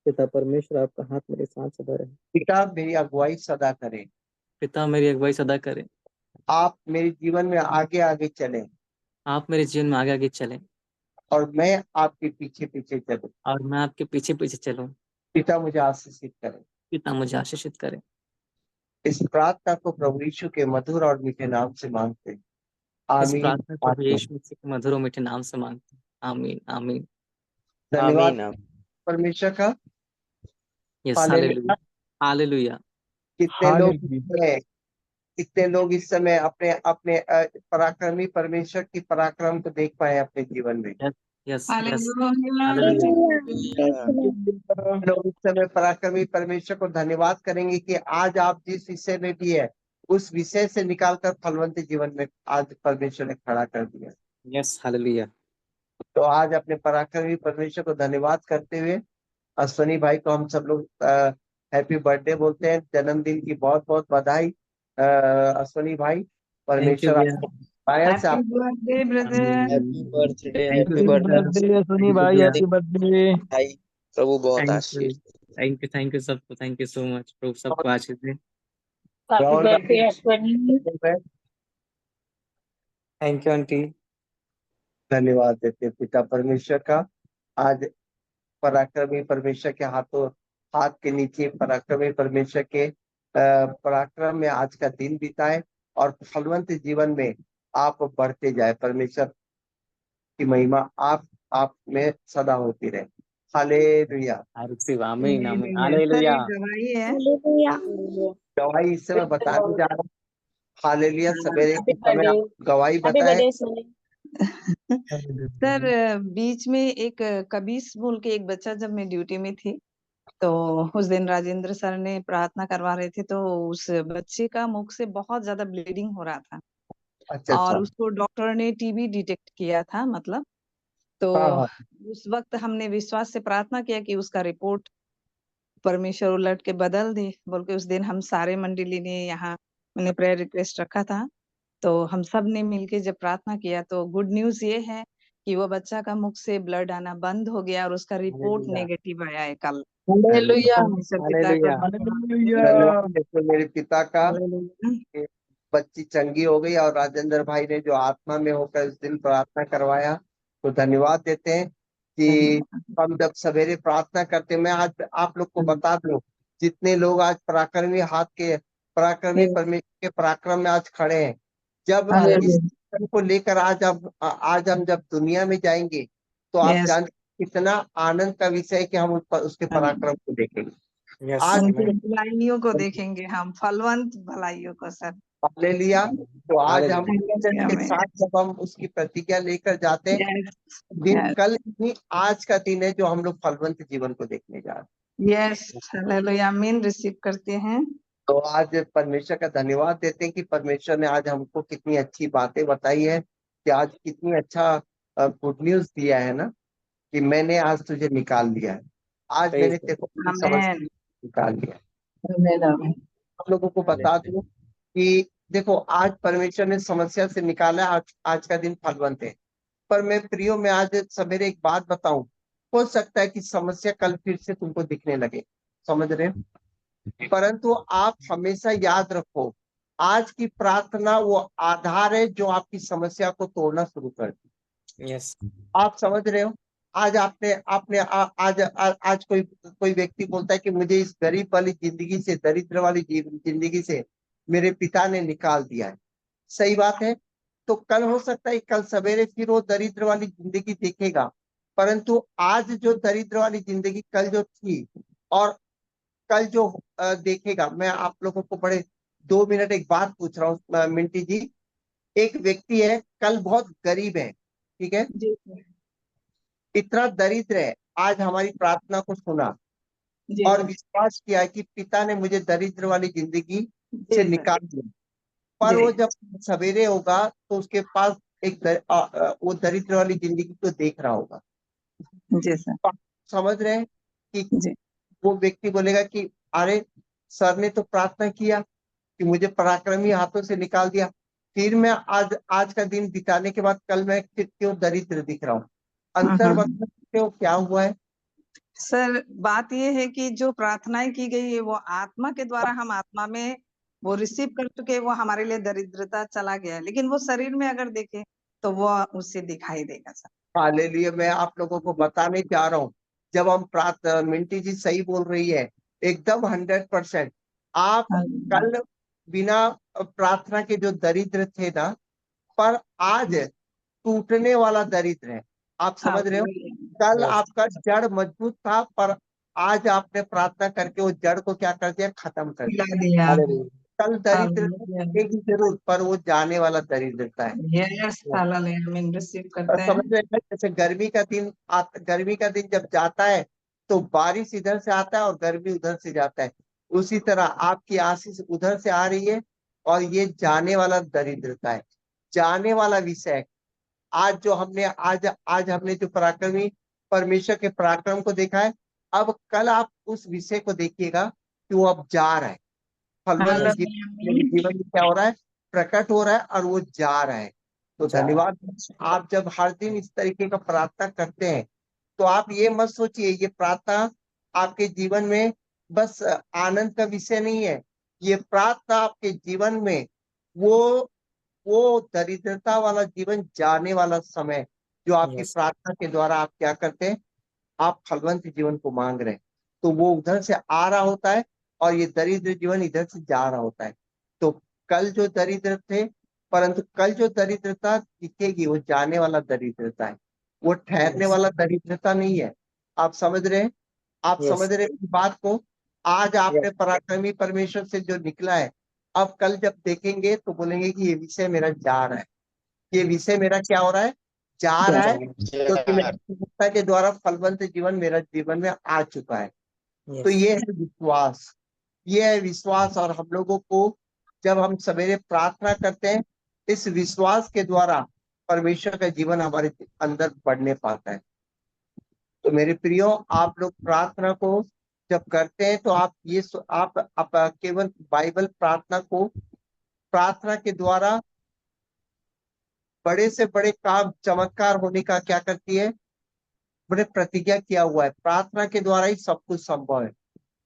पिता परमेश्वर, आपका हाथ मेरे साथ सदा रहे। पिता, मेरी अगुवाई सदा करें। पिता, मेरी अगुवाई सदा करें। आप मेरे जीवन में आगे आगे चलें आप मेरे जीवन में आगे आगे चलें और मैं आपके पीछे पीछे चलूं। और मैं आपके पीछे पीछे चलूं। पिता, मुझे आशीषित करें। पिता, मुझे आशीषित करें। इस प्रार्थना को प्रभु यीशु के मधुर और मीठे नाम से मांगते हैं। इस आमीन, प्रार्थना को आमीन। यीशु मसीह के मधुर और मीठे नाम से मांगते हैं। आमीन, आमीन। धन्यवाद आमीन। परमेश्वर का। Yes, hallelujah. Hallelujah, hallelujah. कितने लोग कितने लोग इस समय अपने अपने पराक्रमी परमेश्वर की पराक्रम को देख पाए अपने जीवन में। Yes, yes, yes, hallelujah. Hallelujah. लोग इस समय पराक्रमी परमेश्वर को धन्यवाद करेंगे कि आज आप जिस विषय में भी है उस विषय से निकालकर फलवंत जीवन में आज परमेश्वर ने खड़ा कर दिया। Yes, hallelujah. तो आज अपने पराक्रमी परमेश्वर को धन्यवाद करते हुए अश्वनी भाई को हम सब लोग हैप्पी बर्थडे बोलते हैं। जन्मदिन की बहुत बहुत बधाई अश्वनी भाई। थैंक यू परमेश्वर भैया। आपको आया से हैप्पी आप birthday brother. Happy birthday, thank happy you birthday भैया। सुनी थैंक यू भाई, भैया। Happy birthday. भाई। प्रभु बहुत थैंक आशीष यू, थैंक यू सबको। Thank you so much. प्रभु सबको आशीष दे। Happy birthday Ashwani. Thank you aunty. धन्यवाद देते हैं पिता परमेश्वर का। आज पराक्रमी परमेश्वर के हाथ के नीचे पराक्रमी परमेश्वर के पराक्रम में आज का दिन बिताए और फलवंत जीवन में आप बढ़ते जाए। परमेश्वर की महिमा आप में सदा होती रहे। हालेलुया। आमीन, आमीन, सर हालेलुया। ये गवाही है। गवाही इस समय बताने जा रहा हूँ। हालेलुया। सवेरे के समय आप गवाही हैप्पी बताए। बर्थडे सोनी। सर बीच में एक कबीस बोल के एक बच्चा, जब मैं ड्यूटी में थी तो उस दिन राजेंद्र सर ने प्रार्थना करवा रहे थे, तो उस बच्चे का मुख से बहुत ज्यादा ब्लीडिंग हो रहा था अच्छा और अच्छा। उसको डॉक्टर ने टीबी डिटेक्ट किया था मतलब। तो हाँ हाँ। उस वक्त हमने विश्वास से प्रार्थना किया कि उसका रिपोर्ट परमेश्वर उलट के बदल दे बोल के। उस दिन हम सारे मंडली ने यहाँ, मैंने प्रेयर रिक्वेस्ट रखा था, तो हम सब ने मिलके जब प्रार्थना किया तो गुड न्यूज ये है कि वो बच्चा का मुख से ब्लड आना बंद हो गया और उसका रिपोर्ट हालेलुया, नेगेटिव आया है कल। हालेलुया, परमेश्वर पिता का हालेलुया। धन्यवाद। धन्यवाद देते हैं मेरे पिता का। हालेलुया। बच्ची चंगी हो गई और राजेंद्र भाई ने जो आत्मा में होकर इस दिन प्रार्थना करवाया, तो धन्यवाद देते हैं कि हम जब सवेरे प्रार्थना करते हैं। मैं आज आप लोग को बता दूं, जितने लोग आज पराक्रमी Yes. परमेश्वर के पराक्रम में आज खड़े हैं, जब Hallelujah. इस मिशन को लेकर आज हम जब दुनिया में जाएंगे, तो आप Yes. जानते हैं कितना आनंद का विषय है कि हम उसके पराक्रम को देखेंगे। Yes. आज उनकी Amen. भलाइयों को देखेंगे हम, फलवंत भलाइयों को सर। हालेलुया। तो आज हम Hallelujah. मिशन के साथ जब हम उसकी प्रतिज्ञा लेकर जाते हैं, यस दिन यस कल नहीं आज का दिन है जो हम लोग फलवंत जीवन को देखने जा रहे हैं। यस, हालेलुया, आमीन, रिसीव करते हैं। तो आज परमेश्वर का धन्यवाद देते हैं कि परमेश्वर ने आज हमको कितनी अच्छी बातें बताई है, कि आज कितनी अच्छा गुड न्यूज दिया है ना, कि मैंने आज तुझे निकाल लिया है, आज Praise मैंने God. तेरे को अपनी समस्या आमीन से निकाल लिया है। आमीन आमीन। आप लोगों को बता दूं कि देखो, आज परमेश्वर ने समस्या से निकाला है, आज का दिन फलवंत है। पर मैं प्रियो, मैं आज सवेरे एक बात बताऊं, हो सकता है कि समस्या कल फिर से तुमको दिखने लगे, समझ रहे हो? परंतु आप हमेशा याद रखो, आज की प्रार्थना वो आधार है जो आपकी समस्या को तोड़ना शुरू कर दी। Yes. आप समझ रहे हो? आज आपने आपने आज कोई व्यक्ति बोलता है कि मुझे इस गरीब वाली जिंदगी से, दरिद्र वाली जिंदगी से मेरे पिता ने निकाल दिया है। सही बात है। तो कल हो सकता है, कल सवेरे फिर वो दरिद्र वाली जिंदगी देखेगा, परंतु आज जो दरिद्र वाली जिंदगी कल जो थी और कल जो देखेगा, मैं आप लोगों को बड़े 2 मिनट एक बात पूछ रहा हूँ मिंटी जी। एक व्यक्ति है, कल बहुत गरीब है, ठीक है, जी सर, इतना दरिद्र है, आज हमारी प्रार्थना को सुना जी और विश्वास किया कि पिता ने मुझे दरिद्र वाली जिंदगी से जी सर, निकाल दिया। पर जी वो जब सवेरे होगा तो उसके पास वो दरिद्र वाली जिंदगी को देख रहा होगा। जी सर, आप समझ रहे हैं कि जी वो व्यक्ति बोलेगा कि अरे, सर ने तो प्रार्थना किया कि मुझे पराक्रमी हाथों से निकाल दिया, फिर मैं आज का दिन बिताने के बाद कल मैं क्यों दरिद्र दिख रहा हूँ। अंतर बता सकते हो क्या हुआ है? सर, बात ये है कि जो प्रार्थनाएं की गई है वो आत्मा के द्वारा, हम आत्मा में वो रिसीव कर चुके, वो हमारे लिए दरिद्रता चला गया है, लेकिन वो शरीर में अगर देखे तो वो उससे दिखाई देगा सर। हालेलुया। मैं आप लोगों को बताने जा रहा हूँ, जब हम मिंटी जी सही बोल रही है, एकदम 100%। आप कल बिना प्रार्थना के जो दरिद्र थे ना, पर आज टूटने वाला दरिद्र है। आप समझ रहे हो? कल Yes. आपका जड़ मजबूत था, पर आज आपने प्रार्थना करके वो जड़ को क्या कर दिया? खत्म कर खिला दिया। दिया। Hallelujah. कल दरिद्र एक जरूर, पर वो जाने वाला दरिद्रता है। यस, हालेलुया, आमीन, रिसीव करते हैं। समझ रहे हैं? जैसे गर्मी का दिन जब जाता है तो बारिश इधर से आता है और गर्मी उधर से जाता है। उसी तरह आपकी आशीष उधर से आ रही है और ये जाने वाला दरिद्रता है, जाने वाला विषय है। आज हमने जो पराक्रमी परमेश्वर के पराक्रम को देखा है, अब कल आप उस विषय को देखिएगा कि वो अब जा रहा है, फलवंत जीवन में क्या हो रहा है? प्रकट हो रहा है और वो जा रहा है। तो जा रहा है। धन्यवाद। आप जब हर दिन इस तरीके का प्रार्थना करते हैं, तो आप ये मत सोचिए ये प्रार्थना आपके जीवन में बस आनंद का विषय नहीं है। ये प्रार्थना आपके जीवन में वो वो दरिद्रता वाला जीवन जाने वाला समय, जो आपकी Yes. प्रार्थना के द्वारा आप क्या करते हैं, आप फलवंत जीवन को मांग रहे हैं, तो वो उधर से आ रहा होता है और ये दरिद्र जीवन इधर से जा रहा होता है। तो कल जो दरिद्र थे, परंतु कल जो दरिद्रता दिखेगी वो जाने वाला दरिद्रता है, वो ठहरने Yes. वाला दरिद्रता नहीं है। आप समझ रहे हैं? आप Yes. समझ रहे हैं इस बात को? आज आपने पराक्रमी परमेश्वर से जो निकला है, अब कल जब देखेंगे तो बोलेंगे कि ये विषय मेरा जा रहा है, ये विषय मेरा क्या हो रहा है? जा रहा है, क्योंकि मेरी चिकित्सा के द्वारा फलवंत जीवन मेरा जीवन में आ चुका है। तो Yes. ये है विश्वास, ये है विश्वास। और हम लोगों को जब हम सवेरे प्रार्थना करते हैं, इस विश्वास के द्वारा परमेश्वर का जीवन हमारे अंदर बढ़ने पाता है। तो मेरे प्रियो, आप लोग प्रार्थना को जब करते हैं तो आप केवल बाइबल प्रार्थना को, प्रार्थना के द्वारा बड़े से बड़े काम, चमत्कार होने का क्या करती है? बड़े प्रतिज्ञा किया हुआ है, प्रार्थना के द्वारा ही सब कुछ संभव है।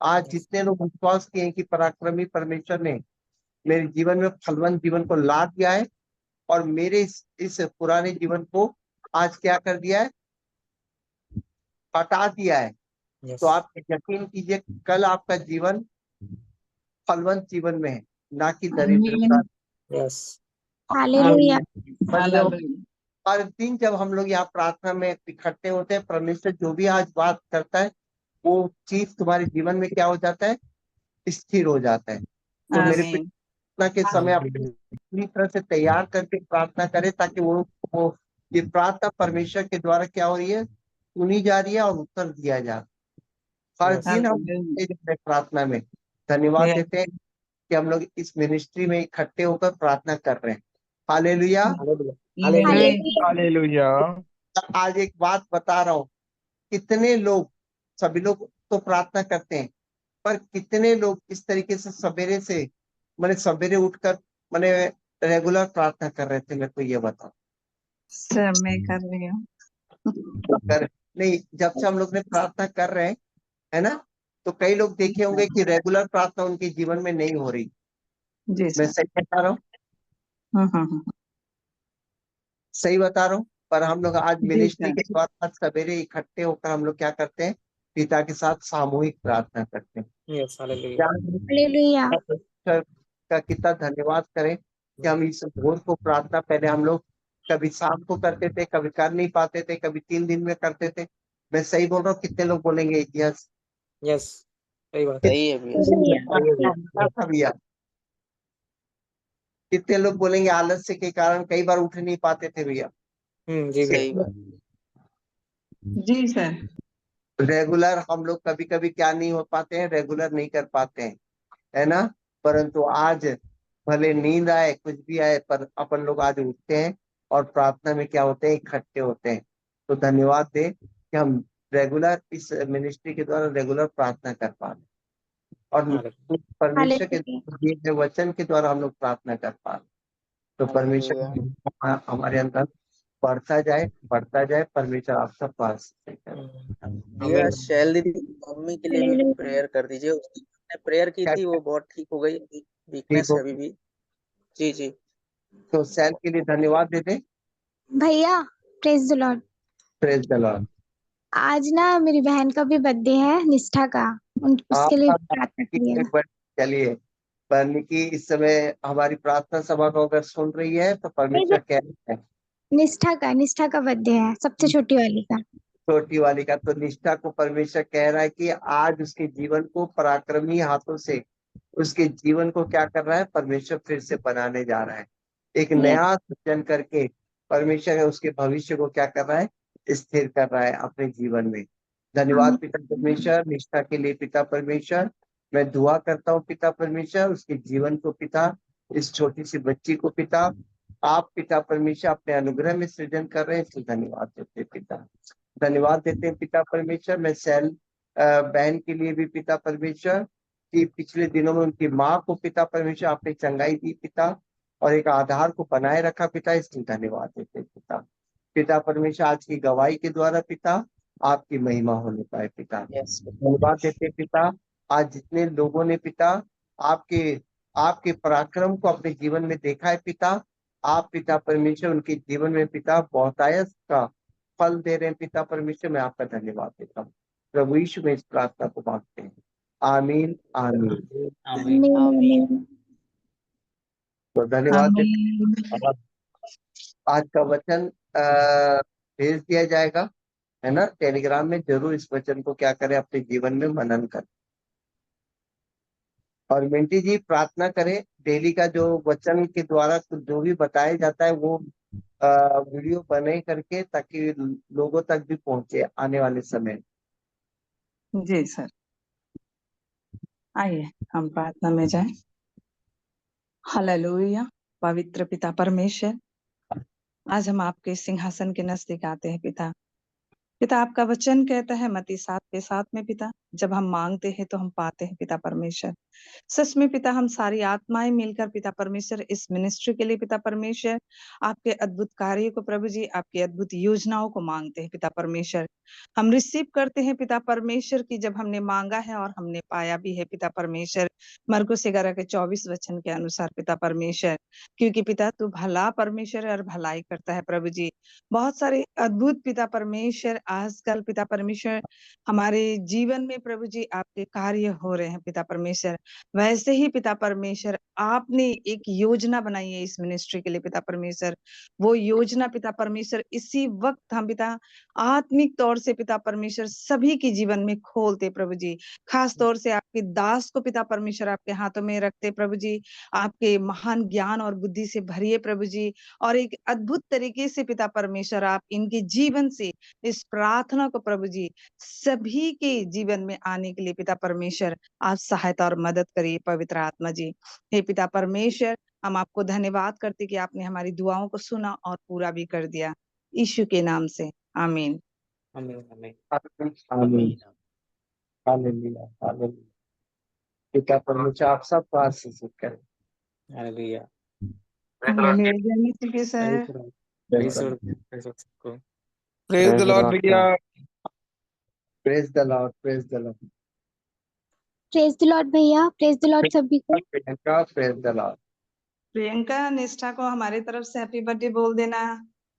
आज Yes. जितने लोग विश्वास किए हैं कि पराक्रमी परमेश्वर ने मेरे जीवन में फलवंत जीवन को ला दिया है और मेरे इस पुराने जीवन को आज क्या कर दिया है, हटा दिया है। यस तो आप यकीन कीजिए कल आपका जीवन फलवंत जीवन में है, ना कि दरिद्रता। Yes hallelujah. हर दिन जब हम लोग यहाँ प्रार्थना में इकट्ठे होते हैं, परमेश्वर जो भी आज बात करता है वो चीज तुम्हारे जीवन में क्या हो जाता है, स्थिर हो जाता है। तो मेरे आमीन। प्रार्थना के समय आप पूरी तरह से तैयार करके प्रार्थना करें, ताकि वो ये प्रार्थना परमेश्वर के द्वारा क्या हो रही है, सुनी जा रही है और उत्तर दिया जा रहा है। हर Yes. दिन हम प्रार्थना में धन्यवाद Yes. देते हैं कि हम लोग इस मिनिस्ट्री में इकट्ठे होकर प्रार्थना कर रहे हैं। हालेलुया। हालेलुया। आज एक बात बता रहा हूँ, कितने लोग, सभी लोग तो प्रार्थना करते हैं, पर कितने लोग इस तरीके से सवेरे से मैंने सवेरे उठकर मैंने रेगुलर प्रार्थना कर रहे थे, मेरे को ये बताओ। सर मैं कर रही हूँ। नहीं, जब से हम लोग ने प्रार्थना कर रहे हैं, है ना, तो कई लोग देखे होंगे कि रेगुलर प्रार्थना उनके जीवन में नहीं हो रही। जी मैं सर। सही बता रहा हूँ, सही बता रहा हूँ। पर हम लोग आज जी मिनिस्ट्री सर। के बाद आज सवेरे इकट्ठे होकर हम लोग क्या करते हैं, पिता के साथ सामूहिक प्रार्थना करते हैं। Yes, hallelujah. क्या हालेलुया। परमेश्वर का कितना धन्यवाद करें कि हम इस भोर को प्रार्थना पहले हम लोग कभी शाम को करते थे, कभी कर नहीं पाते थे, कभी 3 दिन में करते थे। मैं सही बोल रहा हूँ? कितने लोग बोलेंगे यस? Yes, सही बात है। सही है भैया, कितने लोग बोलेंगे आलस्य के कारण कई बार उठ नहीं पाते थे भैया? जी सही भैया। बात। जी सर। रेगुलर हम लोग कभी कभी क्या नहीं हो पाते हैं, रेगुलर नहीं कर पाते हैं, है ना। परंतु आज भले नींद आए, कुछ भी आए, पर अपन लोग आज उठते हैं और प्रार्थना में क्या होते हैं, इकट्ठे होते हैं। तो धन्यवाद दे कि हम रेगुलर इस मिनिस्ट्री के द्वारा रेगुलर प्रार्थना कर पा रहे हैं और परमेश्वर के दिए गए वचन के द्वारा हम लोग प्रार्थना कर पा रहे हैं। तो परमेश्वर हमारे अंदर बढ़ता जाए। परमेश्वर आप सब पास भैया शैल दीदी मम्मी के लिए भी प्रेयर कर दीजिए। उसने प्रेयर की थी, वो बहुत ठीक हो गई, वीकनेस है अभी भी। जी जी। तो सैल के लिए धन्यवाद देते। भैया praise the Lord. Praise the Lord. आज ना मेरी बहन का भी बर्थडे है, निष्ठा का, उसके लिए प्रार्थना करिएगा। चलिए, बहन की इस समय हमारी प्रार्थना सभा को अगर सुन रही है तो परमेश्वर कह रहे हैं, निष्ठा का बर्थडे है, सबसे छोटी वाली का। छोटी वाली का। तो निष्ठा को परमेश्वर कह रहा है कि आज उसके जीवन को पराक्रमी हाथों से उसके जीवन को क्या कर रहा है, परमेश्वर फिर से बनाने जा रहा है। एक नया सृजन करके परमेश्वर उसके भविष्य को क्या कर रहा है, स्थिर कर रहा है अपने जीवन में। धन्यवाद पिता परमेश्वर, निष्ठा के लिए पिता परमेश्वर। मैं दुआ करता हूँ पिता परमेश्वर, उसके जीवन को पिता, इस छोटी सी बच्ची को पिता, आप पिता परमेश्वर अपने अनुग्रह में सृजन कर रहे हैं, इसलिए धन्यवाद देते पिता। धन्यवाद देते हैं पिता परमेश्वर। मैं सैल बहन के लिए भी पिता परमेश्वर कि पिछले दिनों में उनकी माँ को पिता परमेश्वर आपने चंगाई दी पिता, और एक आधार को बनाए रखा पिता, इसलिए धन्यवाद देते पिता। पिता परमेश्वर आज की गवाही के द्वारा पिता आपकी महिमा होने पाए पिता। धन्यवाद देते पिता। आज जितने लोगों ने पिता आपके पराक्रम को अपने जीवन में देखा है पिता, आप पिता परमेश्वर उनके जीवन में पिता बहुतायत का फल दे रहे हैं पिता परमेश्वर। मैं आपका धन्यवाद देता हूँ प्रभु यीशु में इस प्रार्थना को मांगते हैं, आमीन आमीन आमीन। तो धन्यवाद देते। आज का वचन भेज दिया जाएगा, है ना, टेलीग्राम में। जरूर इस वचन को क्या करें, अपने जीवन में मनन करें। और मिंटी जी प्रार्थना करें, डेली का जो वचन के द्वारा जो भी बताया जाता है वो वीडियो बने करके, ताकि लोगों तक भी पहुंचे आने वाले समय। जी सर। आइए हम प्रार्थना में जाएं। हालेलुया। पवित्र पिता परमेश्वर, आज हम आपके सिंहासन के नजदीक आते हैं पिता। पिता आपका वचन कहता है मत्ती 7:7 में पिता, जब हम मांगते हैं तो हम पाते हैं पिता परमेश्वर। सच में पिता हम सारी आत्माएं मिलकर पिता परमेश्वर इस मिनिस्ट्री के लिए पिता परमेश्वर आपके अद्भुत कार्य को प्रभु जी, आपकी अद्भुत योजनाओं को मांगते हैं पिता परमेश्वर। हम रिसीव करते हैं पिता परमेश्वर की जब हमने मांगा है और हमने पाया भी है पिता परमेश्वर। मरकुस 11:24 वचन के अनुसार पिता परमेश्वर, क्योंकि पिता तू भला परमेश्वर है और भलाई करता है प्रभु जी। बहुत सारे अद्भुत पिता परमेश्वर आजकल पिता परमेश्वर हमारे जीवन में प्रभु जी आपके कार्य हो रहे हैं पिता परमेश्वर। वैसे ही पिता परमेश्वर आपने एक योजना बनाई है इस मिनिस्ट्री के लिए पिता परमेश्वर। वो योजना पिता परमेश्वर इसी वक्त हम पिता आत्मिक तौर से पिता परमेश्वर सभी के जीवन में खोलते प्रभु जी। खास तौर से आपके दास को पिता परमेश्वर आपके हाथों में रखते प्रभु जी। आपके महान ज्ञान और बुद्धि से भरिए प्रभु जी, और एक अद्भुत तरीके से पिता परमेश्वर आप इनके जीवन से इस प्रार्थना को प्रभु जी सभी के जीवन में आने के लिए पिता परमेश्वर आप सहायता और मदद करिए पवित्र आत्मा जी। हे पिता परमेश्वर, हम आपको धन्यवाद करते कि आपने हमारी दुआओं को सुना और पूरा भी कर दिया, यीशु के नाम से आमीन। आमीन आमीन आमीन। Hallelujah, hallelujah. पिता परमेश्वर आप सबको आशीषित करें। हालेलुया। हालेलुया। जय मसीह की sir. Praise Lord, praise Lord सबको। प्रेज द लॉर्ड भैया। Praise the Lord, praise the Lord. Praise the Lord भैया, प्रेज द लॉर्ड सभी को। Priyanka, praise the Lord. Priyanka, निष्ठा को हमारी तरफ से हैप्पी बर्थडे बोल देना।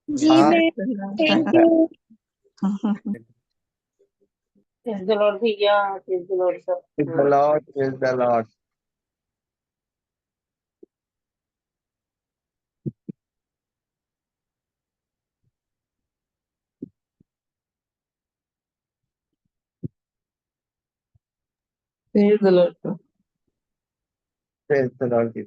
जी हाँ। मैं, thank you. Praise the Lord भैया, प्रेज द लॉर्ड सब। Praise the Lord, praise the Lord. Praise the Lord. Praise the Lord.